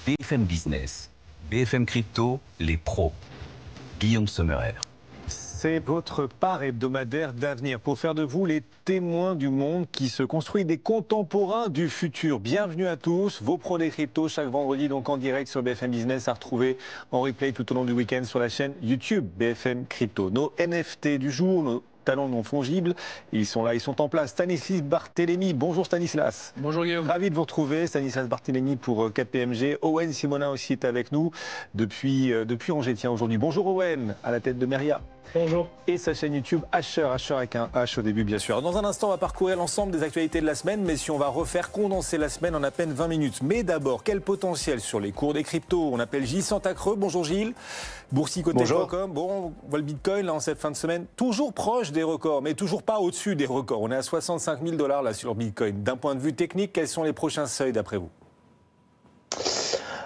BFM Business, BFM Crypto, les pros. Guillaume Sommerer. C'est votre part hebdomadaire d'avenir pour faire de vous les témoins du monde qui se construit, des contemporains du futur. Bienvenue à tous, vos pros des cryptos chaque vendredi donc en direct sur BFM Business à retrouver en replay tout au long du week-end sur la chaîne YouTube BFM Crypto. Nos NFT du jour, nos talents non fongibles, ils sont là, ils sont en place. Stanislas Barthélémy, bonjour Stanislas. Bonjour Guillaume. Ravi de vous retrouver, Stanislas Barthélémy pour KPMG. Owen Simonin aussi est avec nous depuis Angers, tiens, aujourd'hui. Bonjour Owen, à la tête de Meria. Bonjour. Et sa chaîne YouTube Asher avec un H au début bien sûr. Dans un instant on va parcourir l'ensemble des actualités de la semaine, mais si on va condenser la semaine en à peine 20 minutes. Mais d'abord, quel potentiel sur les cours des cryptos? On appelle Gilles Santacreux, bonjour Gilles. Boursicoté.com, bon, on voit le Bitcoin là en cette fin de semaine, toujours proche des records, mais toujours pas au-dessus des records. On est à 65 000 $ là sur Bitcoin. D'un point de vue technique, quels sont les prochains seuils d'après vous?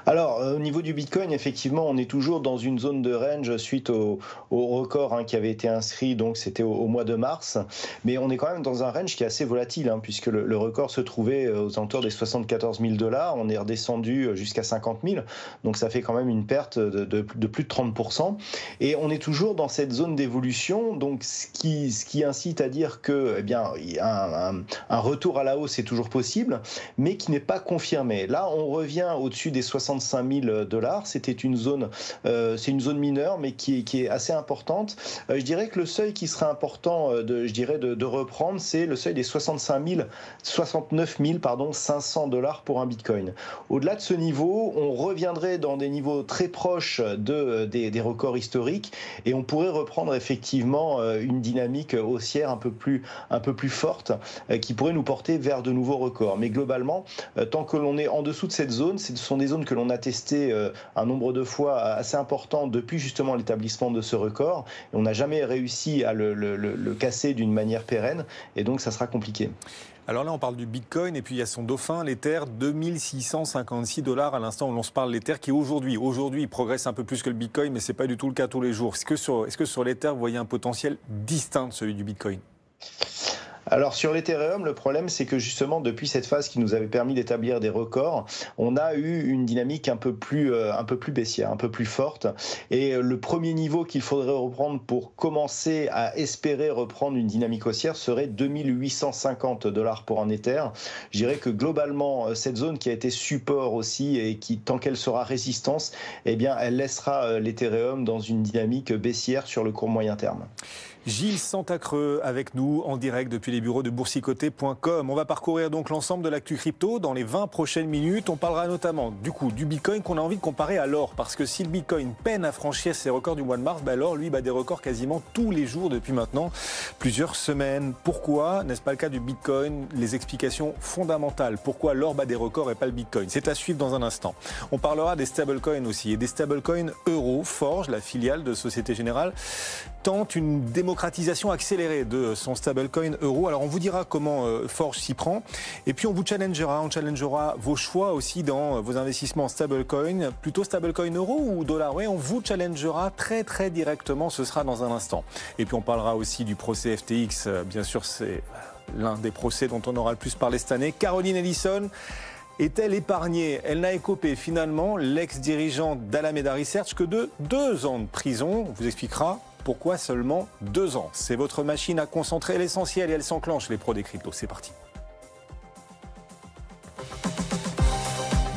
Alors, au niveau du Bitcoin, effectivement, on est toujours dans une zone de range suite au record qui avait été inscrit, donc c'était au mois de mars. Mais on est quand même dans un range qui est assez volatile, puisque le record se trouvait aux alentours des 74 000 $. On est redescendu jusqu'à 50 000, donc ça fait quand même une perte de plus de 30%. Et on est toujours dans cette zone d'évolution, donc ce qui incite à dire que, eh bien, un retour à la hausse est toujours possible, mais qui n'est pas confirmé. Là, on revient au-dessus des 65 000 $. C'était une zone, c'est une zone mineure, mais qui est assez importante. Je dirais que le seuil qui serait important de reprendre, c'est le seuil des 69 500 $ pour un Bitcoin. Au-delà de ce niveau, on reviendrait dans des niveaux très proches des records historiques et on pourrait reprendre effectivement une dynamique haussière un peu plus forte qui pourrait nous porter vers de nouveaux records. Mais globalement, tant que l'on est en dessous de cette zone, ce sont des zones que l'on a testé un nombre de fois assez important depuis justement l'établissement de ce record. Et on n'a jamais réussi à le casser d'une manière pérenne et donc ça sera compliqué. Alors là, on parle du Bitcoin et puis il y a son dauphin, l'Ether, 2656 $ à l'instant où l'on se parle, l'Ether qui aujourd'hui, il progresse un peu plus que le Bitcoin, mais ce n'est pas du tout le cas tous les jours. Est-ce que sur l'Ether, vous voyez un potentiel distinct de celui du Bitcoin ? Alors sur l'Ethereum, le problème c'est que justement depuis cette phase qui nous avait permis d'établir des records, on a eu une dynamique un peu plus baissière, un peu plus forte. Et le premier niveau qu'il faudrait reprendre pour commencer à espérer reprendre une dynamique haussière serait 2850 $ pour un Ether. Je dirais que globalement cette zone qui a été support aussi et qui tant qu'elle sera résistance, eh bien elle laissera l'Ethereum dans une dynamique baissière sur le court moyen terme. Gilles Santacreux avec nous en direct depuis les bureaux de boursicoté.com. On va parcourir donc l'ensemble de l'actu crypto dans les 20 prochaines minutes. On parlera notamment du Bitcoin qu'on a envie de comparer à l'or. Parce que si le Bitcoin peine à franchir ses records du mois de mars, l'or lui bat des records quasiment tous les jours depuis maintenant plusieurs semaines. Pourquoi n'est-ce pas le cas du Bitcoin? Les explications fondamentales. Pourquoi l'or bat des records et pas le Bitcoin? C'est à suivre dans un instant. On parlera des stablecoins aussi et des stablecoins euro. Forge, la filiale de Société Générale, tente une démocratisation accélérée de son stablecoin euro. Alors on vous dira comment Forge s'y prend. Et puis on challengera vos choix aussi dans vos investissements en stablecoin. Plutôt stablecoin euro ou dollar? Oui, on vous challengera très très directement. Ce sera dans un instant. Et puis on parlera aussi du procès FTX. Bien sûr, c'est l'un des procès dont on aura le plus parlé cette année. Caroline Ellison est-elle épargnée? Elle n'a écopé finalement, l'ex-dirigeante d'Alameda Research, que de 2 ans de prison. On vous expliquera pourquoi seulement 2 ans. C'est votre machine à concentrer l'essentiel et elle s'enclenche, les pros des cryptos. C'est parti.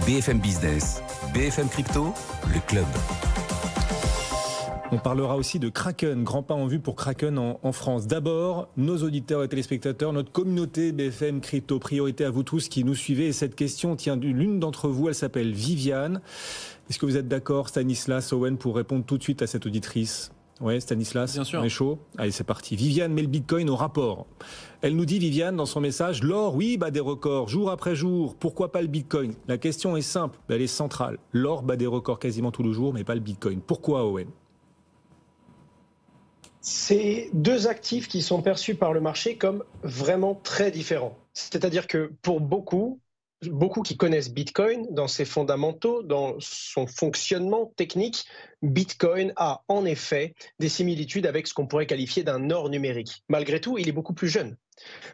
BFM Business, BFM Crypto, le club. On parlera aussi de Kraken, grand pas en vue pour Kraken en France. D'abord, nos auditeurs et téléspectateurs, notre communauté BFM Crypto, priorité à vous tous qui nous suivez. Et cette question tient d'une d'entre vous, elle s'appelle Viviane. Est-ce que vous êtes d'accord, Stanislas, Owen, pour répondre tout de suite à cette auditrice? Oui, Stanislas, bien sûr. On est chaud. Allez, c'est parti. Viviane met le Bitcoin au rapport. Elle nous dit, Viviane, dans son message, l'or, oui, bat des records, jour après jour. Pourquoi pas le Bitcoin? La question est simple, elle est centrale. L'or bat des records quasiment tous les jours, mais pas le Bitcoin. Pourquoi, Owen? C'est 2 actifs qui sont perçus par le marché comme vraiment très différents. C'est-à-dire que pour beaucoup qui connaissent Bitcoin, dans ses fondamentaux, dans son fonctionnement technique, Bitcoin a en effet des similitudes avec ce qu'on pourrait qualifier d'un or numérique. Malgré tout, il est beaucoup plus jeune.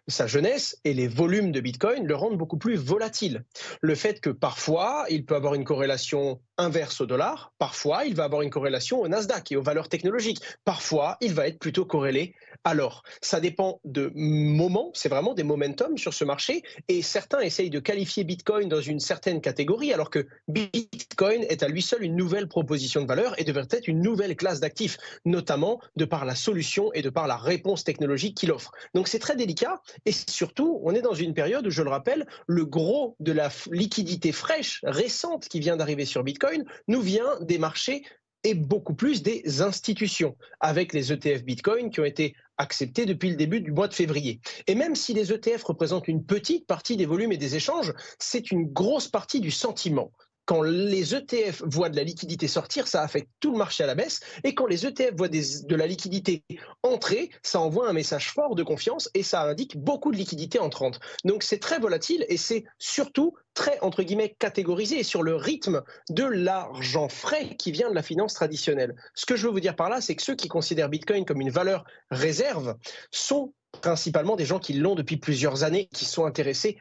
Sa jeunesse et les volumes de Bitcoin le rendent beaucoup plus volatile. Le fait que parfois, il peut avoir une corrélation inverse au dollar, parfois, il va avoir une corrélation au Nasdaq et aux valeurs technologiques, parfois, il va être plutôt corrélé à l'or. Ça dépend de moments, c'est vraiment des momentum sur ce marché, et certains essayent de qualifier Bitcoin dans une certaine catégorie, alors que Bitcoin est à lui seul une nouvelle proposition de valeur et devrait être une nouvelle classe d'actifs, notamment de par la solution et de par la réponse technologique qu'il offre. Donc c'est très délicat, et surtout, on est dans une période où, je le rappelle, le gros de la liquidité fraîche, récente, qui vient d'arriver sur Bitcoin, nous vient des marchés et beaucoup plus des institutions, avec les ETF Bitcoin qui ont été acceptés depuis le début du mois de février. Et même si les ETF représentent une petite partie des volumes et des échanges, c'est une grosse partie du sentiment. Quand les ETF voient de la liquidité sortir, ça affecte tout le marché à la baisse. Et quand les ETF voient de la liquidité entrer, ça envoie un message fort de confiance et ça indique beaucoup de liquidité entrante. Donc c'est très volatile et c'est surtout très, entre guillemets, catégorisé sur le rythme de l'argent frais qui vient de la finance traditionnelle. Ce que je veux vous dire par là, c'est que ceux qui considèrent Bitcoin comme une valeur réserve sont principalement des gens qui l'ont depuis plusieurs années, qui sont intéressés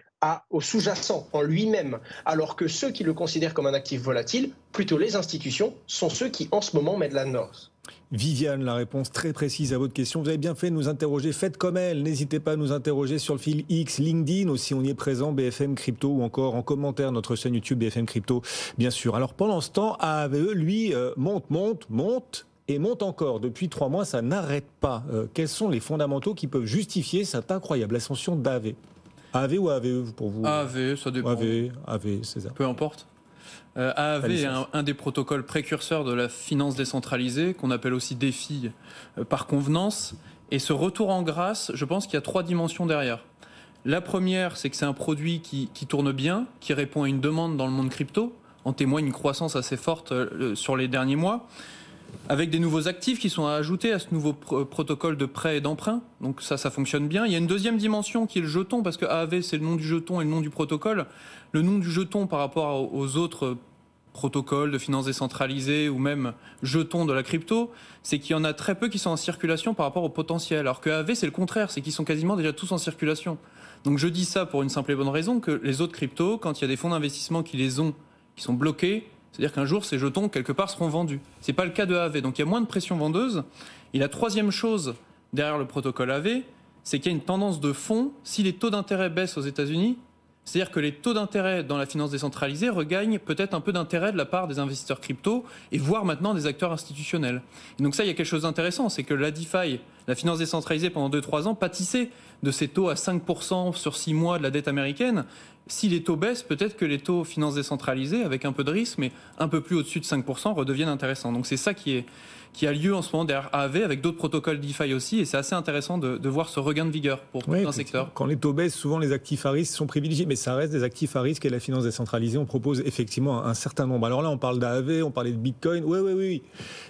au sous-jacent en lui-même, alors que ceux qui le considèrent comme un actif volatile, plutôt les institutions, sont ceux qui en ce moment mettent de la norme. Viviane, la réponse très précise à votre question. Vous avez bien fait de nous interroger. Faites comme elle. N'hésitez pas à nous interroger sur le fil X, LinkedIn aussi. On y est présent, BFM Crypto, ou encore en commentaire notre chaîne YouTube BFM Crypto, bien sûr. Alors pendant ce temps, AAVE, lui, monte. Et monte encore. Depuis 3 mois, ça n'arrête pas. Quels sont les fondamentaux qui peuvent justifier cette incroyable ascension d'AAVE ? AAVE ou AAVE pour vous ? AAVE, ça dépend. AAVE, c'est ça. Peu importe. AAVE est un des protocoles précurseurs de la finance décentralisée, qu'on appelle aussi DeFi par convenance. Et ce retour en grâce, je pense qu'il y a 3 dimensions derrière. La première, c'est que c'est un produit qui tourne bien, qui répond à une demande dans le monde crypto. En témoigne une croissance assez forte sur les derniers mois, avec des nouveaux actifs qui sont à ajouter à ce nouveau protocole de prêt et d'emprunt. Donc ça fonctionne bien. Il y a une deuxième dimension qui est le jeton, parce que AAVE, c'est le nom du jeton et le nom du protocole. Le nom du jeton par rapport aux autres protocoles de finance décentralisée ou même jetons de la crypto, c'est qu'il y en a très peu qui sont en circulation par rapport au potentiel. Alors que AAVE, c'est le contraire, c'est qu'ils sont quasiment déjà tous en circulation. Donc je dis ça pour une simple et bonne raison, que les autres cryptos, quand il y a des fonds d'investissement qui sont bloqués, c'est-à-dire qu'un jour, ces jetons, quelque part, seront vendus. Ce n'est pas le cas de AAVE. Donc il y a moins de pression vendeuse. Et la troisième chose derrière le protocole AAVE, c'est qu'il y a une tendance de fond. Si les taux d'intérêt baissent aux États-Unis, c'est-à-dire que les taux d'intérêt dans la finance décentralisée regagnent peut-être un peu d'intérêt de la part des investisseurs crypto et voire maintenant des acteurs institutionnels. Et donc ça, il y a quelque chose d'intéressant, c'est que la DeFi, la finance décentralisée pendant 2-3 ans, pâtissait de ces taux à 5% sur 6 mois de la dette américaine. Si les taux baissent, peut-être que les taux finance décentralisée, avec un peu de risque, mais un peu plus au-dessus de 5%, redeviennent intéressants. Donc c'est ça qui a lieu en ce moment derrière AAVE, avec d'autres protocoles DeFi aussi, et c'est assez intéressant de voir ce regain de vigueur pour tout un secteur. Quand les taux baissent, souvent les actifs à risque sont privilégiés, mais ça reste des actifs à risque et la finance décentralisée, on propose effectivement un certain nombre. Alors là, on parle d'AAVE, on parlait de Bitcoin, oui.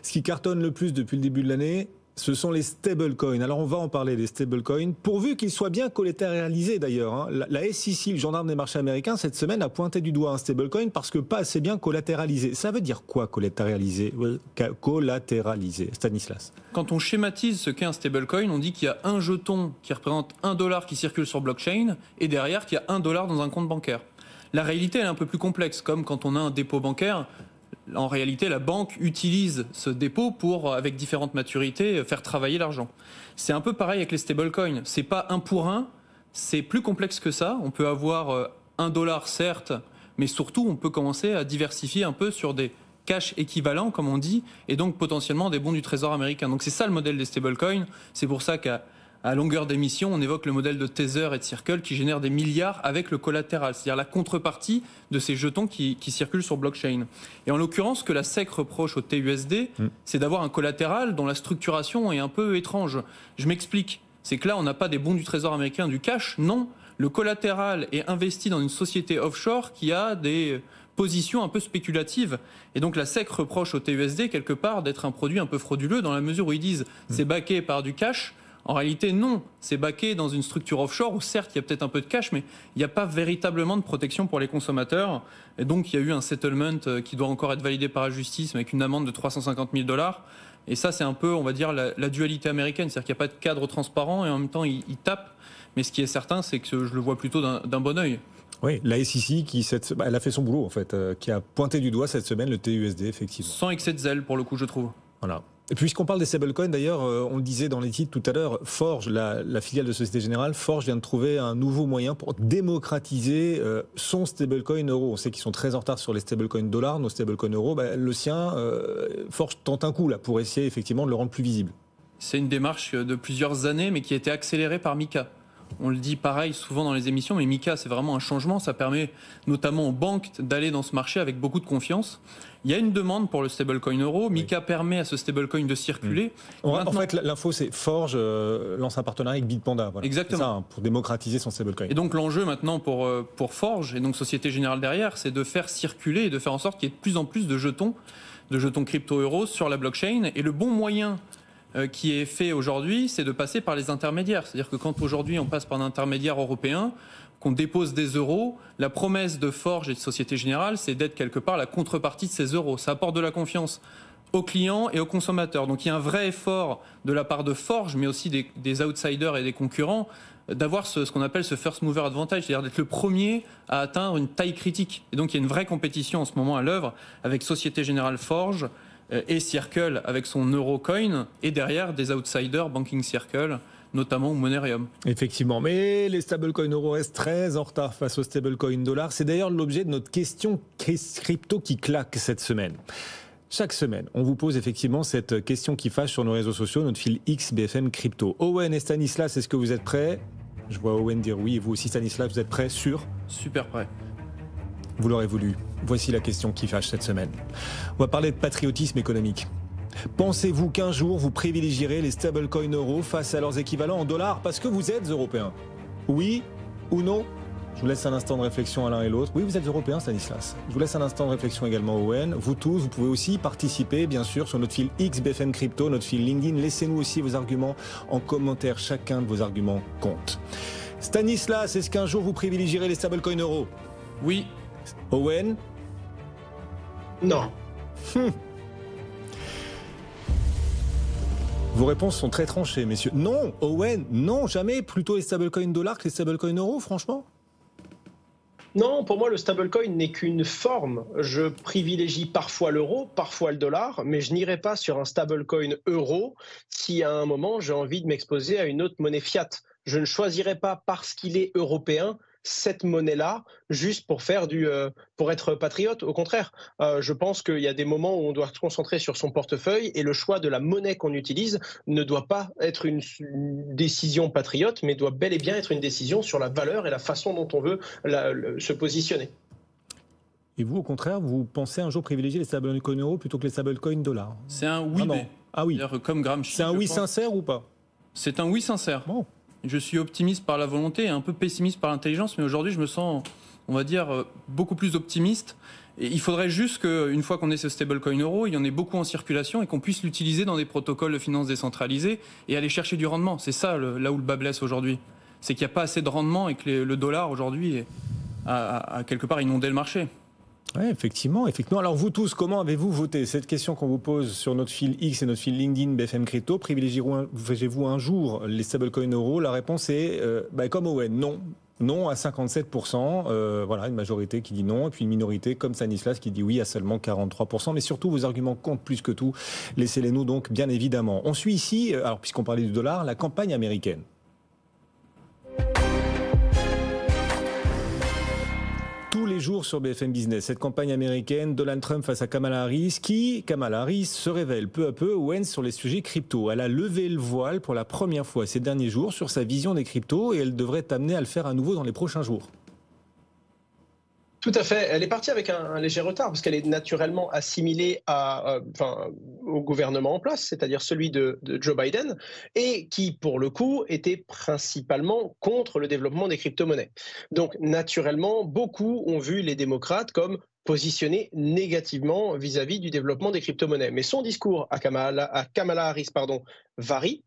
Ce qui cartonne le plus depuis le début de l'année, ce sont les stablecoins. Alors on va en parler des stablecoins, pourvu qu'ils soient bien collatéralisés d'ailleurs. La SEC, le gendarme des marchés américains, cette semaine a pointé du doigt un stablecoin parce que pas assez bien collatéralisé. Ça veut dire quoi collatéraliser ? Collatéraliser, Stanislas. Quand on schématise ce qu'est un stablecoin, on dit qu'il y a un jeton qui représente $1 qui circule sur blockchain et derrière qu'il y a $1 dans un compte bancaire. La réalité elle est un peu plus complexe, comme quand on a un dépôt bancaire. En réalité, la banque utilise ce dépôt pour, avec différentes maturités, faire travailler l'argent. C'est un peu pareil avec les stablecoins. C'est pas 1 pour 1, c'est plus complexe que ça. On peut avoir $1, certes, mais surtout, on peut commencer à diversifier un peu sur des cash équivalents, comme on dit, et donc potentiellement des bons du Trésor américain. Donc c'est ça le modèle des stablecoins. C'est pour ça qu'à longueur d'émission, on évoque le modèle de Tether et de Circle qui génèrent des milliards avec le collatéral, c'est-à-dire la contrepartie de ces jetons qui circulent sur blockchain. Et en l'occurrence, ce que la SEC reproche au TUSD, c'est d'avoir un collatéral dont la structuration est un peu étrange. Je m'explique. C'est que là, on n'a pas des bons du Trésor américain, du cash, non. Le collatéral est investi dans une société offshore qui a des positions un peu spéculatives. Et donc la SEC reproche au TUSD quelque part d'être un produit un peu frauduleux dans la mesure où ils disent c'est backé par du cash. En réalité, non. C'est backé dans une structure offshore où certes, il y a peut-être un peu de cash, mais il n'y a pas véritablement de protection pour les consommateurs. Et donc, il y a eu un settlement qui doit encore être validé par la justice avec une amende de 350 000 $. Et ça, c'est un peu, on va dire, la dualité américaine. C'est-à-dire qu'il n'y a pas de cadre transparent et en même temps, ils tapent. Mais ce qui est certain, c'est que je le vois plutôt d'un bon œil. Oui, la SEC, elle a fait son boulot, en fait, qui a pointé du doigt cette semaine le TUSD, effectivement. Sans excès de zèle, pour le coup, je trouve. Voilà. Et puisqu'on parle des stablecoins, d'ailleurs, on le disait dans les titres tout à l'heure, Forge, la filiale de Société Générale, Forge vient de trouver un nouveau moyen pour démocratiser son stablecoin euro. On sait qu'ils sont très en retard sur les stablecoins dollars, nos stablecoins euros. Le sien, Forge tente un coup là pour essayer effectivement de le rendre plus visible. C'est une démarche de plusieurs années, mais qui a été accélérée par MiCA. On le dit pareil souvent dans les émissions, mais MiCA, c'est vraiment un changement. Ça permet notamment aux banques d'aller dans ce marché avec beaucoup de confiance. Il y a une demande pour le stablecoin euro. MiCA permet à ce stablecoin de circuler. En fait, l'info, c'est Forge lance un partenariat avec Bitpanda. Voilà. Exactement. C'est ça, pour démocratiser son stablecoin. Et donc l'enjeu maintenant pour Forge, et donc Société Générale derrière, c'est de faire circuler et de faire en sorte qu'il y ait de plus en plus de jetons crypto-euros sur la blockchain. Et le bon moyen qui est fait aujourd'hui, c'est de passer par les intermédiaires. C'est-à-dire que quand aujourd'hui on passe par un intermédiaire européen, qu'on dépose des euros, la promesse de Forge et de Société Générale, c'est d'être quelque part la contrepartie de ces euros. Ça apporte de la confiance aux clients et aux consommateurs. Donc il y a un vrai effort de la part de Forge, mais aussi des outsiders et des concurrents, d'avoir ce qu'on appelle ce first mover advantage, c'est-à-dire d'être le premier à atteindre une taille critique. Et donc il y a une vraie compétition en ce moment à l'œuvre avec Société Générale Forge et Circle avec son Eurocoin, et derrière des outsiders, Banking Circle, notamment Monerium. Effectivement, mais les stablecoins euros restent très en retard face aux stablecoins dollars. C'est d'ailleurs l'objet de notre question crypto qui claque cette semaine. Chaque semaine, on vous pose effectivement cette question qui fâche sur nos réseaux sociaux, notre fil X BFM Crypto. Owen et Stanislas, est-ce que vous êtes prêts? Je vois Owen dire oui, et vous aussi Stanislas, vous êtes prêts? Sûr? Super prêt. Vous l'aurez voulu. Voici la question qui fâche cette semaine. On va parler de patriotisme économique. Pensez-vous qu'un jour vous privilégierez les stablecoins euros face à leurs équivalents en dollars parce que vous êtes européens? Oui ou non? Je vous laisse un instant de réflexion à l'un et l'autre. Oui, vous êtes européen, Stanislas. Je vous laisse un instant de réflexion également, Owen. Vous tous, vous pouvez aussi participer, bien sûr, sur notre fil X BFM Crypto, notre fil LinkedIn. Laissez-nous aussi vos arguments en commentaire. Chacun de vos arguments compte. Stanislas, est-ce qu'un jour vous privilégierez les stablecoins euros? Oui. Owen? Non. Vos réponses sont très tranchées, messieurs. Non, Owen, non, jamais. Plutôt les stablecoins dollars que les stablecoins euros, franchement? Non, pour moi, le stablecoin n'est qu'une forme. Je privilégie parfois l'euro, parfois le dollar, mais je n'irai pas sur un stablecoin euro si à un moment j'ai envie de m'exposer à une autre monnaie fiat. Je ne choisirai pas parce qu'il est européen cette monnaie-là juste pour pour être patriote. Au contraire, je pense qu'il y a des moments où on doit se concentrer sur son portefeuille et le choix de la monnaie qu'on utilise ne doit pas être une décision patriote, mais doit bel et bien être une décision sur la valeur et la façon dont on veut se positionner. Et vous, au contraire, vous pensez un jour privilégier les stablecoins euros plutôt que les stablecoins dollars? C'est un oui, mais. Ah oui. Comme Gramsci. C'est un oui sincère ou pas? C'est un oui sincère. Bon. Je suis optimiste par la volonté et un peu pessimiste par l'intelligence, mais aujourd'hui je me sens, on va dire, beaucoup plus optimiste. Et il faudrait juste qu'une fois qu'on ait ce stablecoin euro, il y en ait beaucoup en circulation et qu'on puisse l'utiliser dans des protocoles de finances décentralisés et aller chercher du rendement. C'est ça là où le bas blesse aujourd'hui. C'est qu'il n'y a pas assez de rendement et que le dollar aujourd'hui a quelque part inondé le marché. Oui, effectivement. Alors vous tous, comment avez-vous voté? Cette question qu'on vous pose sur notre fil X et notre fil LinkedIn BFM Crypto, privilégiez-vous un jour les stablecoins euros? La réponse est, comme Owen, non. Non à 57%, voilà, une majorité qui dit non, et puis une minorité comme Stanislas qui dit oui à seulement 43%. Mais surtout, vos arguments comptent plus que tout. Laissez-les nous donc, bien évidemment. On suit ici, alors puisqu'on parlait du dollar, la campagne américaine. Tous les jours sur BFM Business, cette campagne américaine, Donald Trump face à Kamala Harris, Kamala Harris se révèle peu à peu Owen sur les sujets crypto. Elle a levé le voile pour la première fois ces derniers jours sur sa vision des cryptos et elle devrait être amenée à le faire à nouveau dans les prochains jours. Tout à fait. Elle est partie avec un léger retard parce qu'elle est naturellement assimilée au gouvernement en place, c'est-à-dire celui de Joe Biden, et qui, pour le coup, était principalement contre le développement des crypto-monnaies. Donc, naturellement, beaucoup ont vu les démocrates comme positionnés négativement vis-à-vis du développement des crypto-monnaies. Mais son discours à Kamala Harris varie.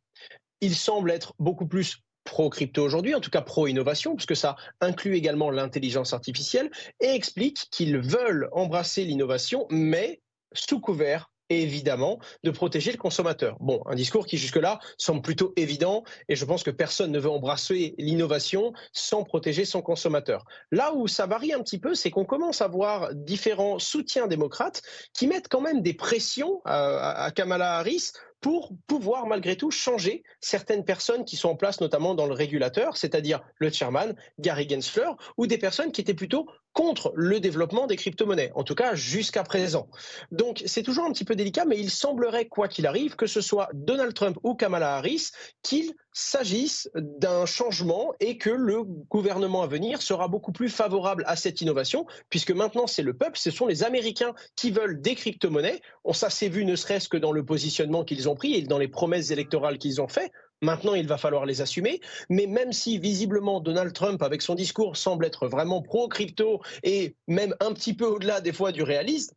il semble être beaucoup plus pro-crypto aujourd'hui, en tout cas pro-innovation, puisque ça inclut également l'intelligence artificielle, et explique qu'ils veulent embrasser l'innovation, mais sous couvert, évidemment, de protéger le consommateur. Bon, un discours qui jusque-là semble plutôt évident, et je pense que personne ne veut embrasser l'innovation sans protéger son consommateur. Là où ça varie un petit peu, c'est qu'on commence à voir différents soutiens démocrates qui mettent quand même des pressions à Kamala Harris pour pouvoir malgré tout changer certaines personnes qui sont en place, notamment dans le régulateur, c'est-à-dire le chairman, Gary Gensler, ou des personnes qui étaient plutôt contre le développement des crypto-monnaies, en tout cas jusqu'à présent. Donc c'est toujours un petit peu délicat, mais il semblerait, quoi qu'il arrive, que ce soit Donald Trump ou Kamala Harris, qu'il s'agisse d'un changement et que le gouvernement à venir sera beaucoup plus favorable à cette innovation, puisque maintenant c'est le peuple, ce sont les Américains qui veulent des crypto-monnaies. Ça s'est vu ne serait-ce que dans le positionnement qu'ils ont pris et dans les promesses électorales qu'ils ont fait. Maintenant, il va falloir les assumer. Mais même si visiblement Donald Trump, avec son discours, semble être vraiment pro-crypto et même un petit peu au-delà des fois du réalisme,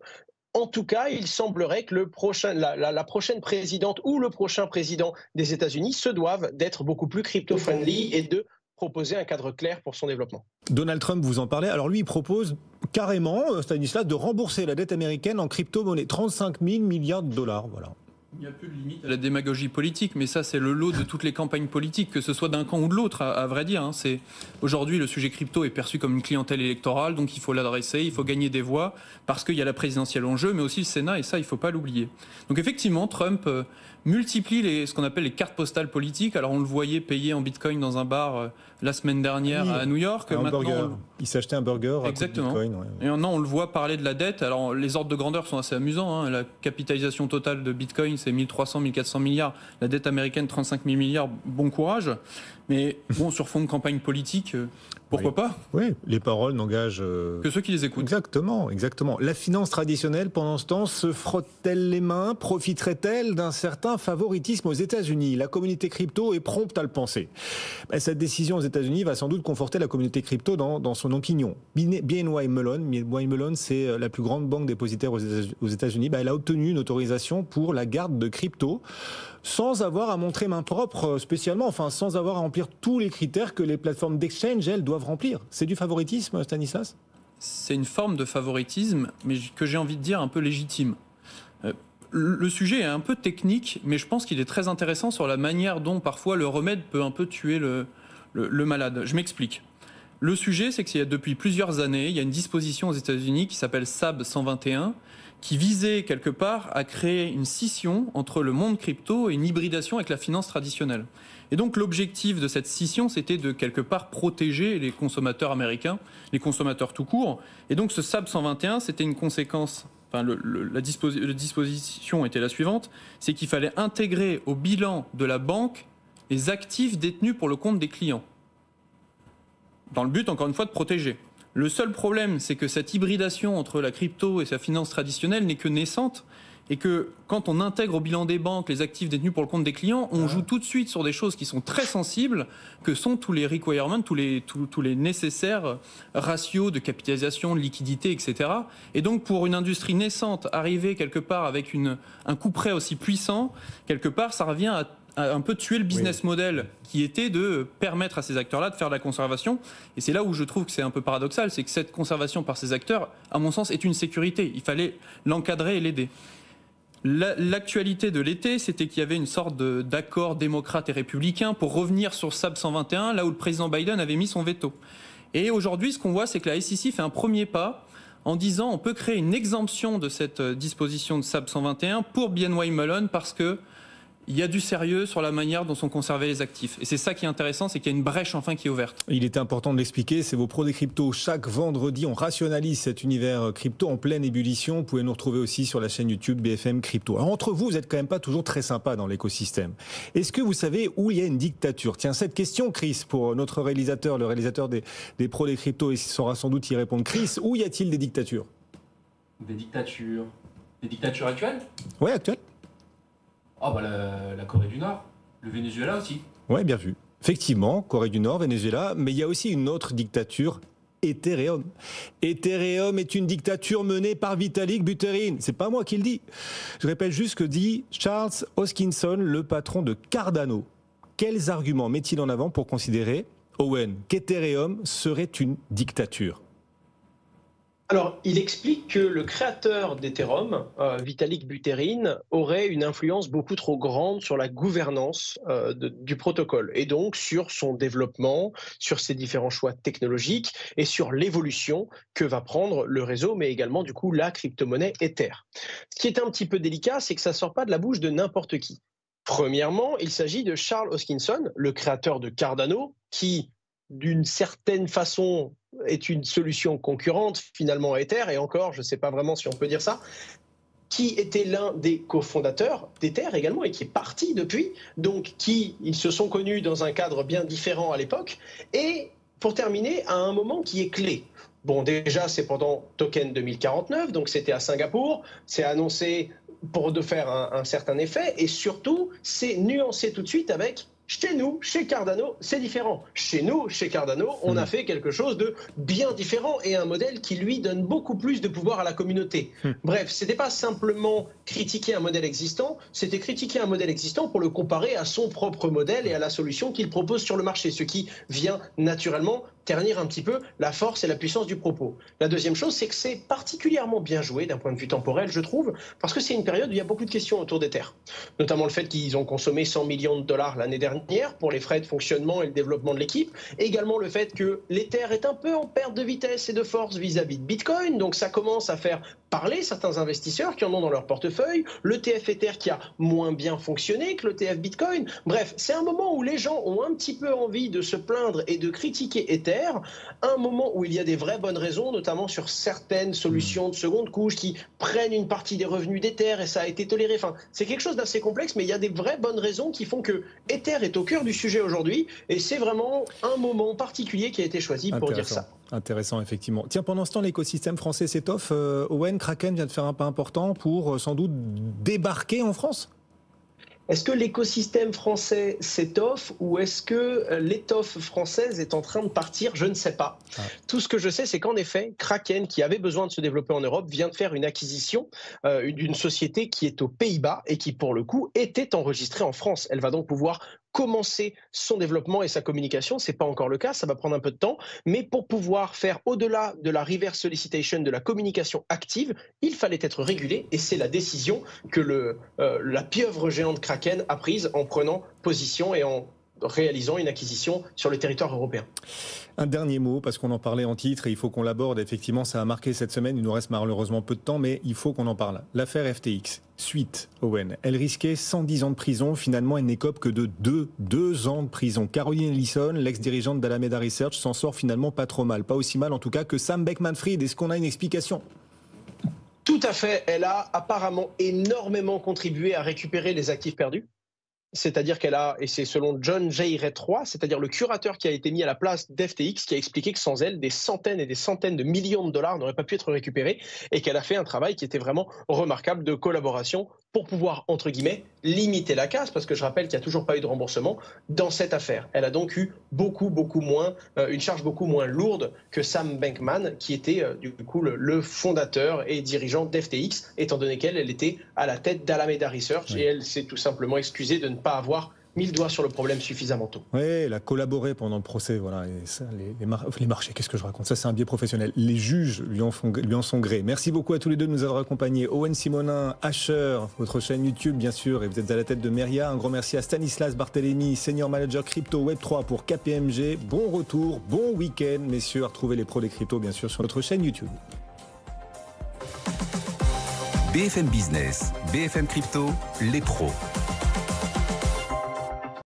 en tout cas, il semblerait que la prochaine présidente ou le prochain président des États-Unis se doivent d'être beaucoup plus crypto-friendly et de proposer un cadre clair pour son développement. Donald Trump, vous en parlez. Alors lui, il propose carrément, Stanislas, de rembourser la dette américaine en crypto-monnaie. 35 000 milliards de dollars, voilà. Il n'y a plus de limite à la démagogie politique, mais ça c'est le lot de toutes les campagnes politiques, que ce soit d'un camp ou de l'autre, à vrai dire. Aujourd'hui, le sujet crypto est perçu comme une clientèle électorale, donc il faut l'adresser, il faut gagner des voix, parce qu'il y a la présidentielle en jeu, mais aussi le Sénat, et ça, il ne faut pas l'oublier. Donc effectivement, Trump multiplie ce qu'on appelle les cartes postales politiques. Alors on le voyait payer en bitcoin dans un bar la semaine dernière à New York. Maintenant, il s'achetait un burger à exactement. Bitcoin. Ouais. Et maintenant on le voit parler de la dette. Alors les ordres de grandeur sont assez amusants. Hein. La capitalisation totale de Bitcoin c'est 1300, 1400 milliards. La dette américaine 35 000 milliards. Bon courage. Mais bon, sur fond de campagne politique, pourquoi pas ? Oui, les paroles n'engagent que ceux qui les écoutent. Exactement, exactement. La finance traditionnelle, pendant ce temps, se frotte-t-elle les mains ? Profiterait-elle d'un certain favoritisme aux États-Unis ? La communauté crypto est prompte à le penser. Cette décision aux États-Unis va sans doute conforter la communauté crypto dans son opinion. BNY Mellon, c'est la plus grande banque dépositaire aux États-Unis. Elle a obtenu une autorisation pour la garde de crypto, sans avoir à montrer main propre spécialement, enfin sans avoir à remplir tous les critères que les plateformes d'exchange, elles, doivent remplir. C'est du favoritisme, Stanislas ? C'est une forme de favoritisme, mais que j'ai envie de dire un peu légitime. Le sujet est un peu technique, mais je pense qu'il est très intéressant sur la manière dont parfois le remède peut un peu tuer le malade. Je m'explique. Le sujet, c'est qu'il y a depuis plusieurs années, il y a une disposition aux États-Unis qui s'appelle SAB 121, qui visait quelque part à créer une scission entre le monde crypto et une hybridation avec la finance traditionnelle. Et donc l'objectif de cette scission, c'était de quelque part protéger les consommateurs américains, les consommateurs tout court. Et donc ce SAB 121, c'était une conséquence, enfin la disposition était la suivante, c'est qu'il fallait intégrer au bilan de la banque les actifs détenus pour le compte des clients. Dans le but, encore une fois, de protéger. Le seul problème, c'est que cette hybridation entre la crypto et sa finance traditionnelle n'est que naissante et que quand on intègre au bilan des banques les actifs détenus pour le compte des clients, on joue tout de suite sur des choses qui sont très sensibles, que sont tous les requirements, tous les nécessaires ratios de capitalisation, de liquidité, etc. Et donc pour une industrie naissante, arriver quelque part avec un coup près aussi puissant, quelque part, ça revient à un peu tuer le business model qui était de permettre à ces acteurs-là de faire de la conservation. Et c'est là où je trouve que c'est un peu paradoxal, c'est que cette conservation par ces acteurs, à mon sens, est une sécurité. Il fallait l'encadrer et l'aider. L'actualité de l'été, c'était qu'il y avait une sorte d'accord démocrate et républicain pour revenir sur SAB 121, là où le président Biden avait mis son veto. Et aujourd'hui, ce qu'on voit, c'est que la SEC fait un premier pas en disant on peut créer une exemption de cette disposition de SAB 121 pour BNY Mellon parce que il y a du sérieux sur la manière dont sont conservés les actifs. Et c'est ça qui est intéressant, c'est qu'il y a une brèche enfin qui est ouverte. Il était important de l'expliquer, c'est vos pros des cryptos. Chaque vendredi, on rationalise cet univers crypto en pleine ébullition. Vous pouvez nous retrouver aussi sur la chaîne YouTube BFM Crypto. Alors entre vous, vous n'êtes quand même pas toujours très sympa dans l'écosystème. Est-ce que vous savez où il y a une dictature ? Tiens, cette question, Chris, pour notre réalisateur, le réalisateur des pros des cryptos, il saura sans doute y répondre. Chris, où y a-t-il des dictatures ? Des dictatures actuelles ? Oui, actuelles. La Corée du Nord, le Venezuela aussi. Oui, bien vu. Effectivement, Corée du Nord, Venezuela, mais il y a aussi une autre dictature, Ethereum. Ethereum est une dictature menée par Vitalik Buterin. C'est pas moi qui le dis. Je répète juste ce que dit Charles Hoskinson, le patron de Cardano. quels arguments met-il en avant pour considérer, Owen, qu'Ethereum serait une dictature ? Alors, il explique que le créateur d'Ethereum, Vitalik Buterin, aurait une influence beaucoup trop grande sur la gouvernance du protocole et donc sur son développement, sur ses différents choix technologiques et sur l'évolution que va prendre le réseau, mais également du coup la crypto-monnaie Ether. Ce qui est un petit peu délicat, c'est que ça ne sort pas de la bouche de n'importe qui. Premièrement, il s'agit de Charles Hoskinson, le créateur de Cardano, qui, d'une certaine façon, est une solution concurrente finalement à Ether, et encore, je ne sais pas vraiment si on peut dire ça, qui était l'un des cofondateurs d'Ether également et qui est parti depuis, donc ils se sont connus dans un cadre bien différent à l'époque, et pour terminer, à un moment qui est clé. Bon, déjà, c'est pendant Token 2049, donc c'était à Singapour, c'est annoncé pour de faire un certain effet, et surtout, c'est nuancé tout de suite avec chez nous, chez Cardano, c'est différent. Chez nous, chez Cardano, on a fait quelque chose de bien différent et un modèle qui, lui, donne beaucoup plus de pouvoir à la communauté. Bref, ce n'était pas simplement critiquer un modèle existant, c'était critiquer un modèle existant pour le comparer à son propre modèle et à la solution qu'il propose sur le marché, ce qui vient naturellement ternir un petit peu la force et la puissance du propos. La deuxième chose, c'est que c'est particulièrement bien joué d'un point de vue temporel, je trouve, parce que c'est une période où il y a beaucoup de questions autour d'Ether. Notamment le fait qu'ils ont consommé 100 millions de dollars l'année dernière pour les frais de fonctionnement et le développement de l'équipe. Également le fait que l'Ether est un peu en perte de vitesse et de force vis-à-vis de Bitcoin. Donc ça commence à faire parler certains investisseurs qui en ont dans leur portefeuille. L'ETF Ether qui a moins bien fonctionné que l'ETF Bitcoin. Bref, c'est un moment où les gens ont un petit peu envie de se plaindre et de critiquer Ether. Un moment où il y a des vraies bonnes raisons, notamment sur certaines solutions de seconde couche qui prennent une partie des revenus d'Ether et ça a été toléré. Enfin, c'est quelque chose d'assez complexe, mais il y a des vraies bonnes raisons qui font que Ether est au cœur du sujet aujourd'hui et c'est vraiment un moment particulier qui a été choisi pour dire ça. Intéressant, effectivement. Tiens, pendant ce temps, l'écosystème français s'étoffe. Owen, Kraken vient de faire un pas important pour sans doute débarquer en France ? Est-ce que l'écosystème français s'étoffe ou est-ce que l'étoffe française est en train de partir? Je ne sais pas. Tout ce que je sais, c'est qu'en effet, Kraken, qui avait besoin de se développer en Europe, vient de faire une acquisition d'une société qui est aux Pays-Bas et qui, pour le coup, était enregistrée en France. Elle va donc pouvoir commencer son développement et sa communication. Ce n'est pas encore le cas, ça va prendre un peu de temps. Mais pour pouvoir faire au-delà de la reverse solicitation, de la communication active, il fallait être régulé et c'est la décision que la pieuvre géante Kraken a prise en prenant position et en réalisant une acquisition sur le territoire européen. Un dernier mot, parce qu'on en parlait en titre et il faut qu'on l'aborde. Effectivement, ça a marqué cette semaine. Il nous reste malheureusement peu de temps, mais il faut qu'on en parle. L'affaire FTX, suite, Owen. Elle risquait 110 ans de prison. Finalement, elle n'écope que de 2 ans de prison. Caroline Ellison, l'ex-dirigeante d'Alameda Research, s'en sort finalement pas trop mal. Pas aussi mal en tout cas que Sam Bankman-Fried. Est-ce qu'on a une explication ? Tout à fait. Elle a apparemment énormément contribué à récupérer les actifs perdus. C'est-à-dire qu'elle a, et c'est selon John J. Ray III, c'est-à-dire le curateur qui a été mis à la place d'FTX, qui a expliqué que sans elle, des centaines et des centaines de millions de dollars n'auraient pas pu être récupérés et qu'elle a fait un travail qui était vraiment remarquable de collaboration pour pouvoir, entre guillemets, limiter la casse, parce que je rappelle qu'il n'y a toujours pas eu de remboursement dans cette affaire. Elle a donc eu une charge beaucoup moins lourde que Sam Bankman, qui était du coup le fondateur et dirigeant d'FTX, étant donné qu'elle était à la tête d'Alameda Research, et elle s'est tout simplement excusée de ne pas avoir mis le doigt sur le problème suffisamment tôt. Oui, elle a collaboré pendant le procès. Voilà. Et ça, les marchés, qu'est-ce que je raconte? Ça, c'est un biais professionnel. Les juges lui en sont gré. Merci beaucoup à tous les deux de nous avoir accompagnés. Owen Simonin, Asher, votre chaîne YouTube, bien sûr, et vous êtes à la tête de Meria. Un grand merci à Stanislas Barthélémy, Senior Manager Crypto Web3 pour KPMG. Bon retour, bon week-end, messieurs. À retrouver les pros des cryptos, bien sûr, sur notre chaîne YouTube. BFM Business, BFM Crypto, les pros.